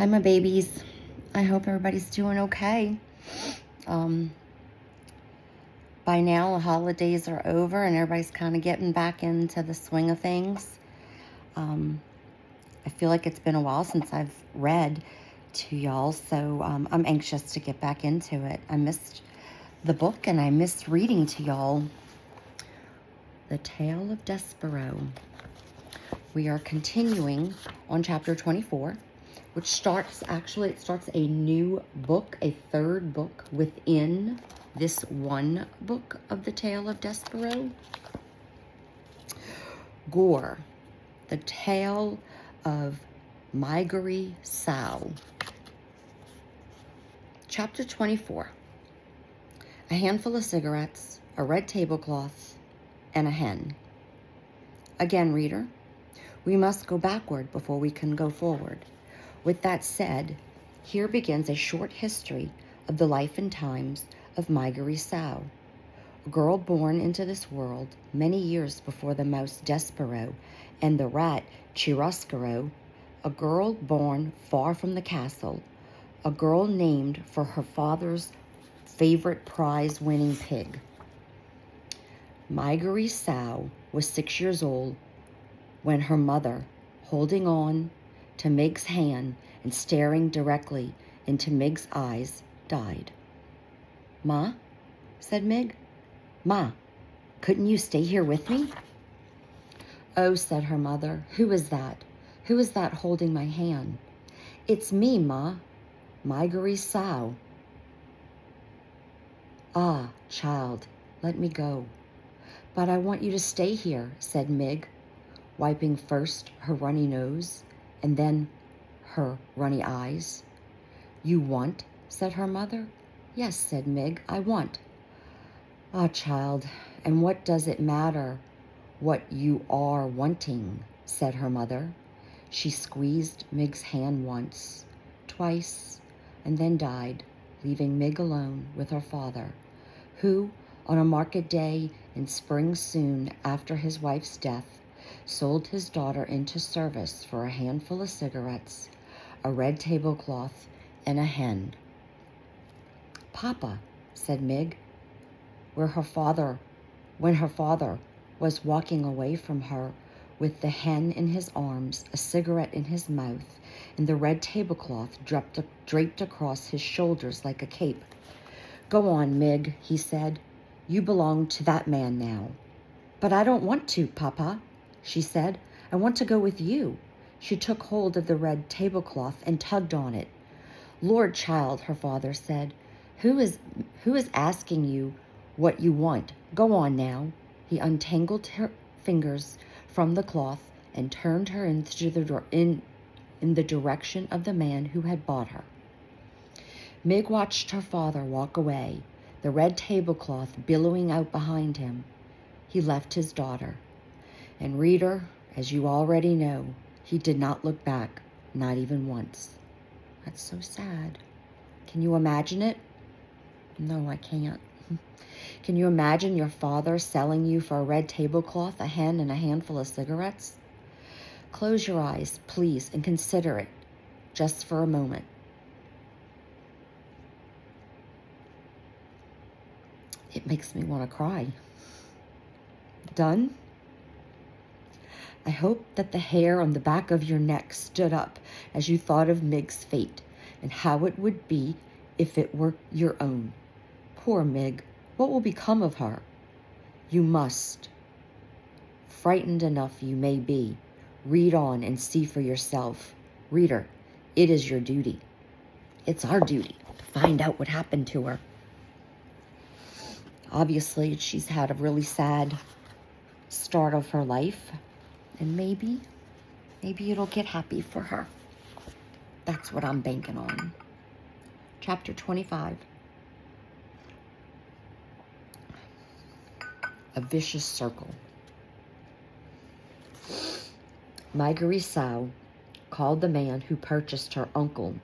Hi, my babies. I hope everybody's doing okay. By now, the holidays are over and everybody's kind of getting back into the swing of things. I feel like it's been a while since I've read to y'all, so I'm anxious to get back into it. I missed the book and I missed reading to y'all The Tale of Despereaux. We are continuing on chapter 24. Which starts a new book, a third book within this one book of the Tale of Despereaux. Gore, the Tale of Maigery Sow. Chapter 24. A handful of cigarettes, a red tablecloth, and a hen. Again, reader, we must go backward before we can go forward. With that said, here begins a short history of the life and times of Maigery Sow, a girl born into this world many years before the mouse Despereaux and the rat Chiaroscuro, a girl born far from the castle, a girl named for her father's favorite prize-winning pig. Maigery Sow was 6 years old when her mother, holding on to Mig's hand and staring directly into Mig's eyes, died. "Ma," said Mig. "Ma, couldn't you stay here with me?" "Oh," said her mother, "who is that? Who is that holding my hand?" "It's me, Ma, Maigery Sow." "Ah, child, let me go." "But I want you to stay here," said Mig, wiping first her runny nose and then her runny eyes. "You want?" said her mother. "Yes," said Mig, "I want." "Ah, child, and what does it matter what you are wanting?" said her mother. She squeezed Mig's hand once, twice, and then died, leaving Mig alone with her father, who, on a market day in spring soon after his wife's death, sold his daughter into service for a handful of cigarettes, a red tablecloth, and a hen. "Papa," said Mig, when her father was walking away from her with the hen in his arms, a cigarette in his mouth, and the red tablecloth draped across his shoulders like a cape. "Go on, Mig," he said. "You belong to that man now." "But I don't want to, Papa," she said. "I want to go with you." She took hold of the red tablecloth and tugged on it. "Lord, child," her father said, who is asking you what you want? Go on now." He untangled her fingers from the cloth and turned her in the direction of the man who had bought her. Mig watched her father walk away, the red tablecloth billowing out behind him. He left his daughter. And reader, as you already know, he did not look back, not even once. That's so sad. Can you imagine it? No, I can't. Can you imagine your father selling you for a red tablecloth, a hen, and a handful of cigarettes? Close your eyes, please, and consider it, just for a moment. It makes me want to cry. Done? I hope that the hair on the back of your neck stood up as you thought of Mig's fate and how it would be if it were your own. Poor Mig, what will become of her? You must. Frightened enough you may be, read on and see for yourself. Reader, it is your duty. It's our duty to find out what happened to her. Obviously, she's had a really sad start of her life, and maybe it'll get happy for her. That's what I'm banking on. Chapter 25. A Vicious Circle. Maigery Sow called the man who purchased her uncle,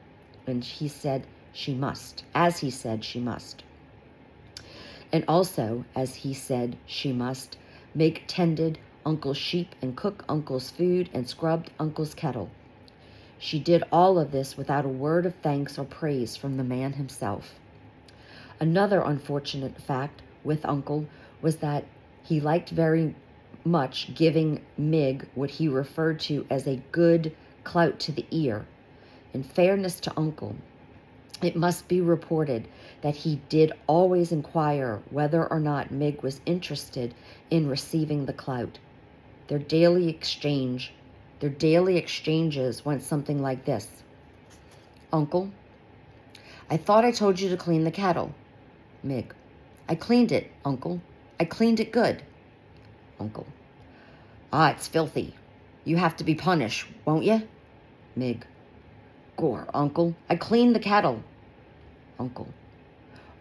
and he said she must, as he said she must. And also, as he said she must, Mig tended Uncle's sheep and cook Uncle's food and scrubbed Uncle's kettle. She did all of this without a word of thanks or praise from the man himself. Another unfortunate fact with Uncle was that he liked very much giving Mig what he referred to as a good clout to the ear. In fairness to Uncle, it must be reported that he did always inquire whether or not Mig was interested in receiving the clout. Their daily exchanges went something like this. Uncle, I thought I told you to clean the kettle. Mig, I cleaned it, Uncle. I cleaned it good. Uncle, it's filthy. You have to be punished, won't you? Mig, Gore, Uncle, I cleaned the kettle. Uncle,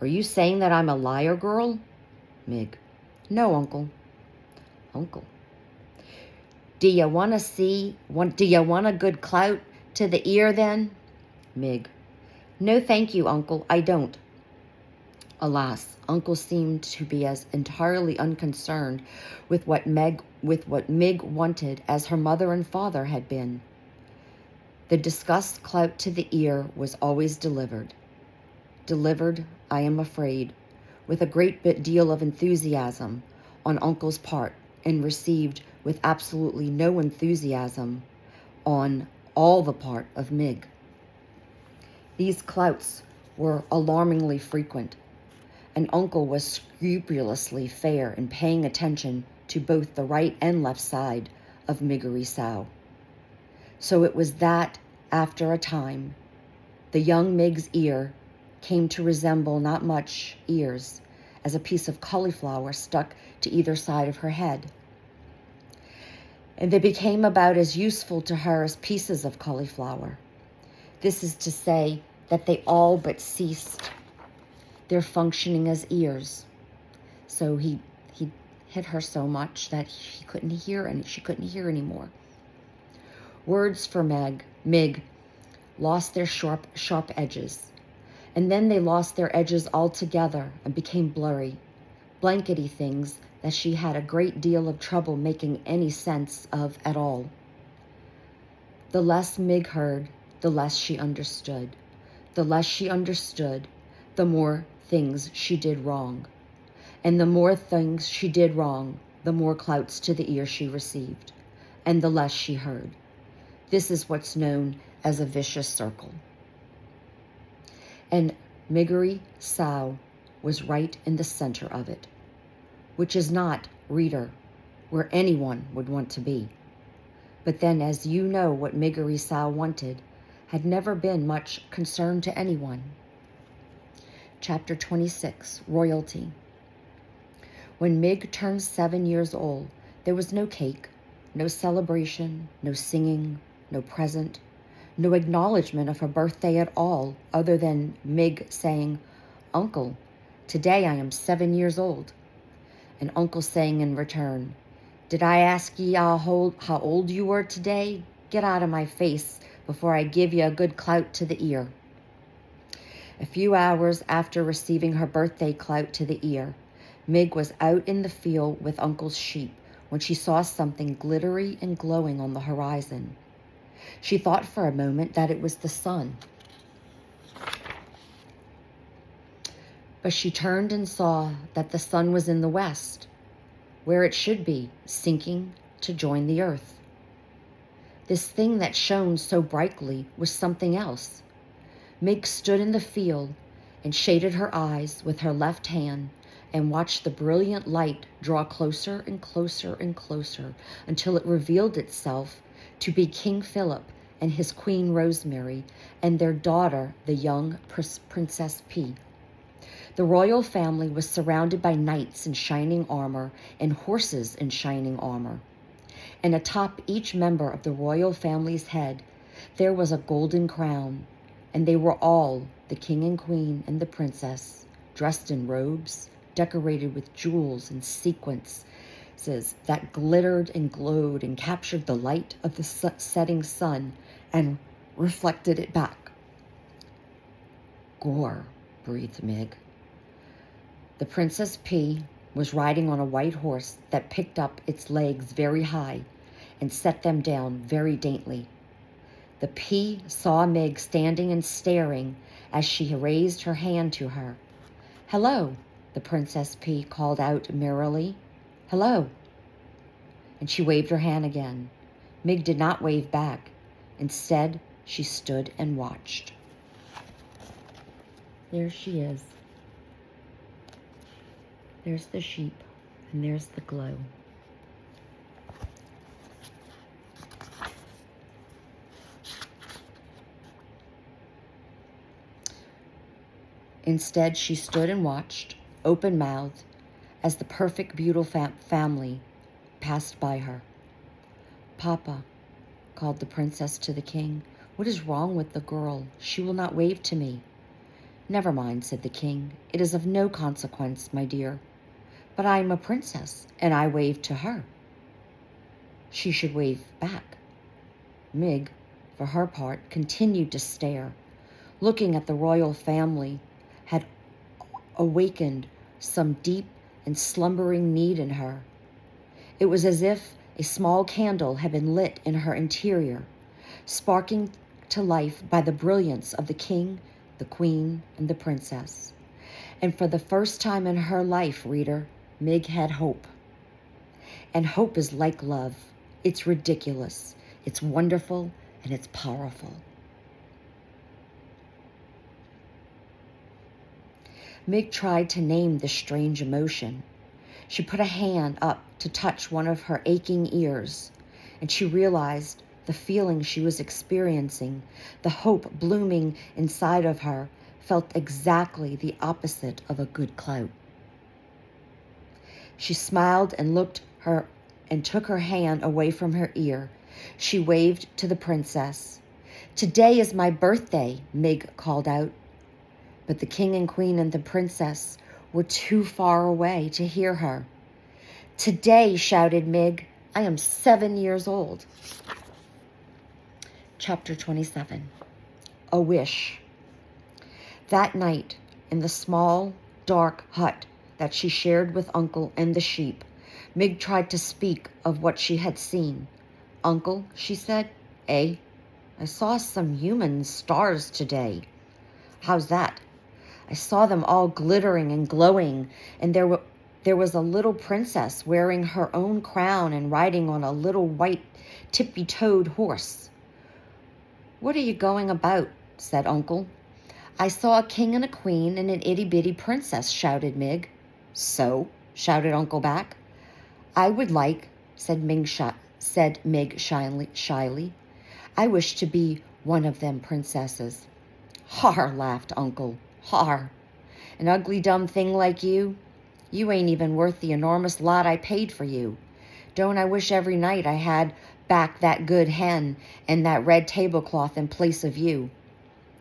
are you saying that I'm a liar, girl? Mig, no, Uncle. Uncle, do you want a good clout to the ear then? Mig, no thank you, Uncle, I don't. Alas, Uncle seemed to be as entirely unconcerned with what Mig wanted as her mother and father had been. The discussed clout to the ear was always delivered. Delivered, I am afraid, with a great deal of enthusiasm on Uncle's part, and received with absolutely no enthusiasm on all the part of Mig. These clouts were alarmingly frequent, and Uncle was scrupulously fair in paying attention to both the right and left side of Miggery Sow. So it was that, after a time, the young Mig's ear came to resemble not much ears as a piece of cauliflower stuck to either side of her head. And they became about as useful to her as pieces of cauliflower. This is to say that they all but ceased their functioning as ears. So he hit her so much that she couldn't hear anymore. Words for Mig lost their sharp edges, and then they lost their edges altogether and became blurry, blankety things that she had a great deal of trouble making any sense of at all. The less Mig heard, the less she understood. The less she understood, the more things she did wrong. And the more things she did wrong, the more clouts to the ear she received, and the less she heard. This is what's known as a vicious circle. And Miggery Sow was right in the center of it, which is not, reader, where anyone would want to be. But then, as you know, what Miggery Sow wanted had never been much concern to anyone. Chapter 26, Royalty. When Mig turned 7 years old, there was no cake, no celebration, no singing, no present, no acknowledgement of her birthday at all, other than Mig saying, Uncle, today I am 7 years old. And Uncle saying in return, Did I ask ye how old you were today? Get out of my face before I give you a good clout to the ear. A few hours after receiving her birthday clout to the ear, Mig was out in the field with Uncle's sheep when she saw something glittery and glowing on the horizon. She thought for a moment that it was the sun. But she turned and saw that the sun was in the west, where it should be, sinking to join the earth. This thing that shone so brightly was something else. Mig stood in the field and shaded her eyes with her left hand and watched the brilliant light draw closer and closer and closer until it revealed itself to be King Philip and his Queen Rosemary and their daughter, the young Princess P. The royal family was surrounded by knights in shining armor and horses in shining armor. And atop each member of the royal family's head, there was a golden crown, and they were all, the king and queen and the princess, dressed in robes, decorated with jewels and sequences that glittered and glowed and captured the light of the setting sun and reflected it back. Gore, breathed Mig. The Princess P was riding on a white horse that picked up its legs very high and set them down very daintily. The Pea saw Mig standing and staring as she raised her hand to her. "Hello," the Princess Pea called out merrily. "Hello." And she waved her hand again. Mig did not wave back. Instead, she stood and watched. There she is. There's the sheep, and there's the glow. Instead, she stood and watched, open-mouthed, as the perfect, beautiful family passed by her. "Papa," called the princess to the king, "what is wrong with the girl? She will not wave to me." "Never mind," said the king. "It is of no consequence, my dear. But I am a princess, and I wave to her. She should wave back." Mig, for her part, continued to stare. Looking at the royal family had awakened some deep and slumbering need in her. It was as if a small candle had been lit in her interior, sparking to life by the brilliance of the king, the queen, and the princess. And for the first time in her life, reader, Mig had hope. And hope is like love. It's ridiculous, it's wonderful, and it's powerful. Mig tried to name this strange emotion. She put a hand up to touch one of her aching ears, and she realized the feeling she was experiencing, the hope blooming inside of her, felt exactly the opposite of a good clout. She smiled and took her hand away from her ear. She waved to the princess. "Today is my birthday," Mig called out. But the king and queen and the princess were too far away to hear her. "Today," shouted Mig, "I am 7 years old." Chapter 27. A Wish. That night, in the small, dark hut that she shared with Uncle and the sheep, Mig tried to speak of what she had seen. "Uncle," she said, "I saw some human stars today." "How's that?" "I saw them all glittering and glowing, and there was a little princess wearing her own crown and riding on a little white tippy-toed horse." "What are you going about?" said Uncle. "I saw a king and a queen and an itty-bitty princess," shouted Mig. "So?" shouted Uncle back. "I would like," said Mig shyly. "I wish to be one of them princesses." "Har," laughed Uncle. "Har. An ugly dumb thing like you? You ain't even worth the enormous lot I paid for you. Don't I wish every night I had back that good hen and that red tablecloth in place of you?"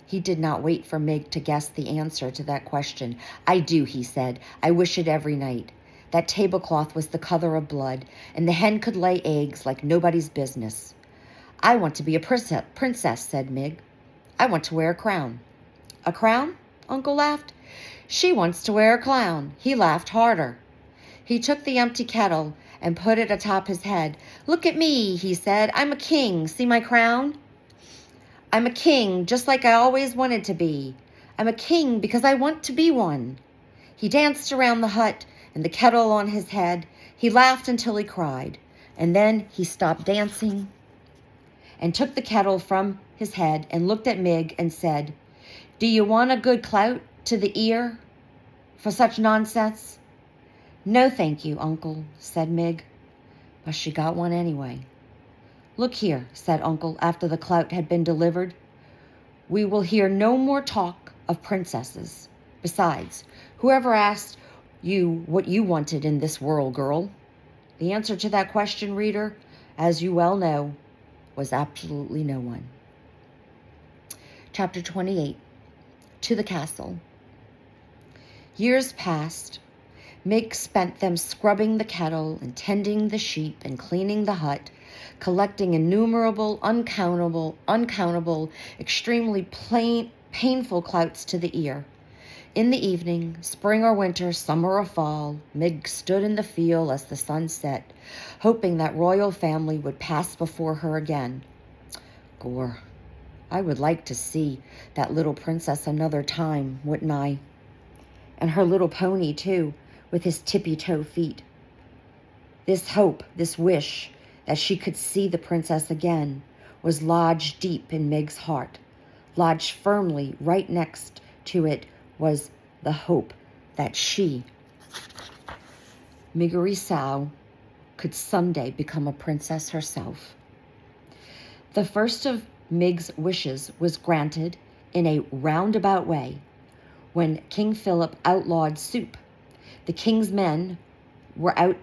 He did not wait for Mig to guess the answer to that question. "I do," he said. "I wish it every night. That tablecloth was the color of blood, and the hen could lay eggs like nobody's business." "I want to be a princess," said Mig. "I want to wear a crown." "A crown?" Uncle laughed. "She wants to wear a clown." He laughed harder. He took the empty kettle and put it atop his head. "Look at me," he said. "I'm a king. See my crown? I'm a king, just like I always wanted to be. I'm a king because I want to be one." He danced around the hut and the kettle on his head. He laughed until he cried. And then he stopped dancing and took the kettle from his head and looked at Mig and said, "Do you want a good clout to the ear for such nonsense?" "No, thank you, Uncle," said Mig. But she got one anyway. "Look here," said Uncle after the clout had been delivered. "We will hear no more talk of princesses. Besides, whoever asked you what you wanted in this world, girl?" The answer to that question, reader, as you well know, was absolutely no one. Chapter 28. To the castle. Years passed. Mig spent them scrubbing the kettle and tending the sheep and cleaning the hut, collecting innumerable, uncountable, extremely painful clouts to the ear. In the evening, spring or winter, summer or fall, Mig stood in the field as the sun set, hoping that royal family would pass before her again. Gore. I would like to see that little princess another time, wouldn't I? And her little pony, too, with his tippy-toe feet. This hope, this wish that she could see the princess again was lodged deep in Meg's heart. Lodged firmly right next to it was the hope that she, Miggery Sao, could someday become a princess herself. The first of Mig's wishes was granted in a roundabout way when King Philip outlawed soup. The king's men were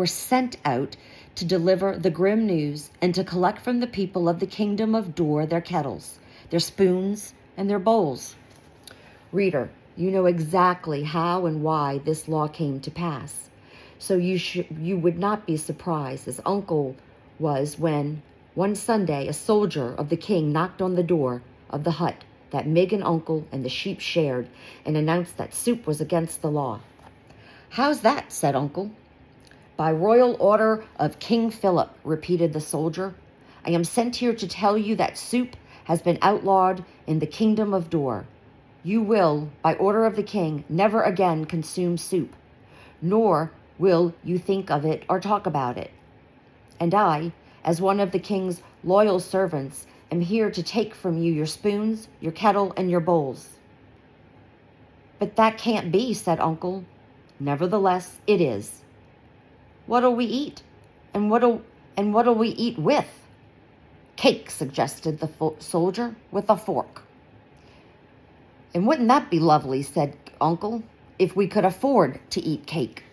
sent out to deliver the grim news and to collect from the people of the kingdom of Dor their kettles, their spoons, and their bowls. Reader, you know exactly how and why this law came to pass, so you would not be surprised, as Uncle was, when one Sunday a soldier of the king knocked on the door of the hut that Mig and Uncle and the sheep shared and announced that soup was against the law. "How's that?" said Uncle. "By royal order of King Philip," repeated the soldier. "I am sent here to tell you that soup has been outlawed in the kingdom of Dor. You will, by order of the king, never again consume soup, nor will you think of it or talk about it. And I, as one of the king's loyal servants, am here to take from you your spoons, your kettle, and your bowls." "But that can't be," said Uncle. "Nevertheless, it is." "What'll we eat? And what'll we eat with?" "Cake," suggested the soldier, "with a fork." "And wouldn't that be lovely," said Uncle, "if we could afford to eat cake?"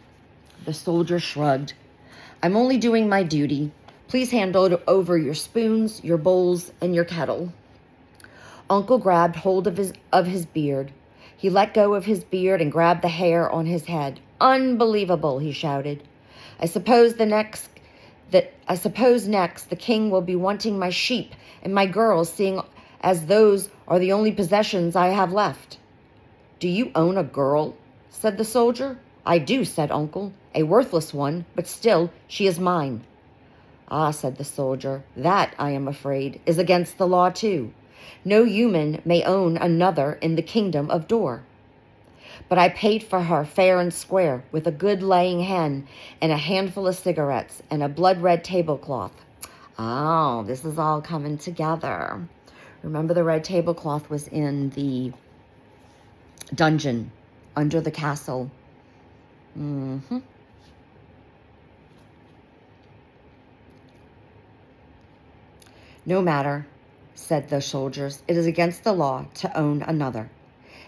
The soldier shrugged. "I'm only doing my duty. Please hand over your spoons, your bowls, and your kettle." Uncle grabbed hold of his beard. He let go of his beard and grabbed the hair on his head. "Unbelievable," he shouted. I suppose next the king will be wanting my sheep and my girls, seeing as those are the only possessions I have left." "Do you own a girl?" said the soldier. "I do," said Uncle. "A worthless one, but still she is mine." "Ah," said the soldier, "that, I am afraid, is against the law too. No human may own another in the kingdom of Dor. But I paid for her fair and square, with a good laying hen and a handful of cigarettes and a blood-red tablecloth." Oh, this is all coming together. Remember, the red tablecloth was in the dungeon under the castle. No matter, said the soldiers. "It is against the law to own another.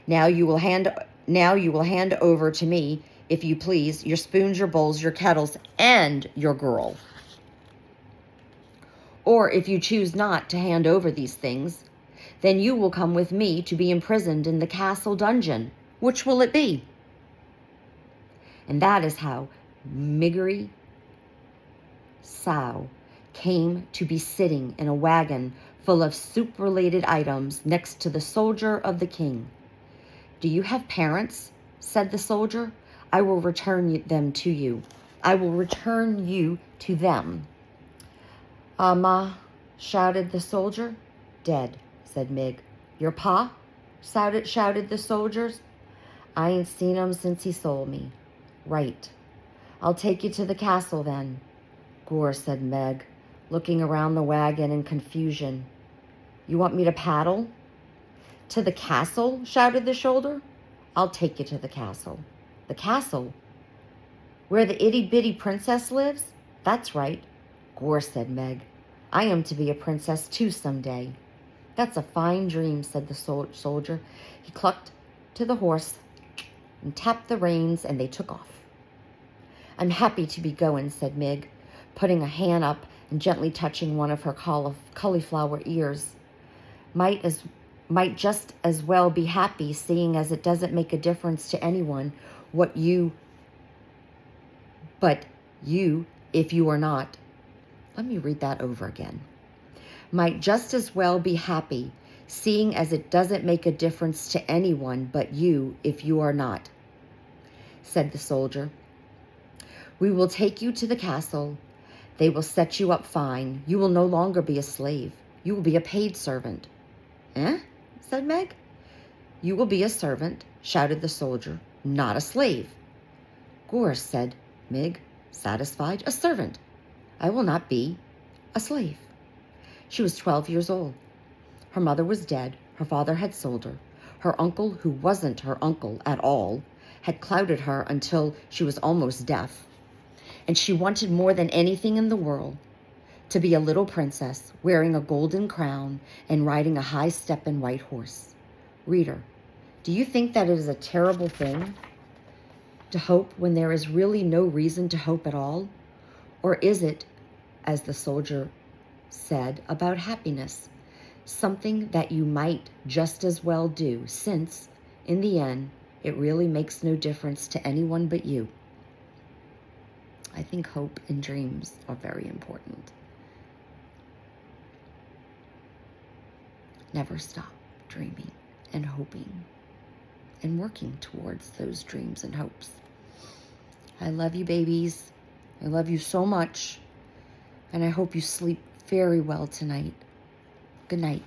Now you will hand over to me, if you please, your spoons, your bowls, your kettles, and your girl. Or if you choose not to hand over these things, then you will come with me to be imprisoned in the castle dungeon. Which will it be?" And that is how Miggery Sao came to be sitting in a wagon full of soup-related items next to the soldier of the king. "Do you have parents?" said the soldier. "I will return them to you. I will return you to them." "Ma," shouted the soldier. "Dead," said Mig. "Your pa?" shouted the soldiers. "I ain't seen him since he sold me." "Right. I'll take you to the castle then." "Gore," said Meg, looking around the wagon in confusion. "You want me to paddle?" "To the castle?" shouted the soldier. "I'll take you to the castle." "The castle? Where the itty-bitty princess lives?" "That's right." "Gore," said Meg. "I am to be a princess too someday." "That's a fine dream," said the soldier. He clucked to the horse and tapped the reins, and they took off. "I'm happy to be going," said Mig, putting a hand up and gently touching one of her cauliflower ears. Might just as well be happy, seeing as it doesn't make a difference to anyone but you if you are not. Let me read that over again. "Might just as well be happy, seeing as it doesn't make a difference to anyone but you if you are not," said the soldier. "We will take you to the castle. They will set you up fine. You will no longer be a slave. You will be a paid servant. Eh? Said Meg. You will be a servant, shouted the soldier, not a slave. Gorse, said Meg, satisfied, a servant. I will not be a slave. She was 12 years old. Her mother was dead. Her father had sold her. Her uncle, who wasn't her uncle at all, had clouted her until she was almost deaf. And she wanted more than anything in the world to be a little princess wearing a golden crown and riding a high-stepping white horse. Reader, do you think that it is a terrible thing to hope when there is really no reason to hope at all? Or is it, as the soldier said about happiness, something that you might just as well do, since, in the end, it really makes no difference to anyone but you? I think hope and dreams are very important. Never stop dreaming and hoping and working towards those dreams and hopes. I love you, babies. I love you so much. And I hope you sleep very well tonight. Good night.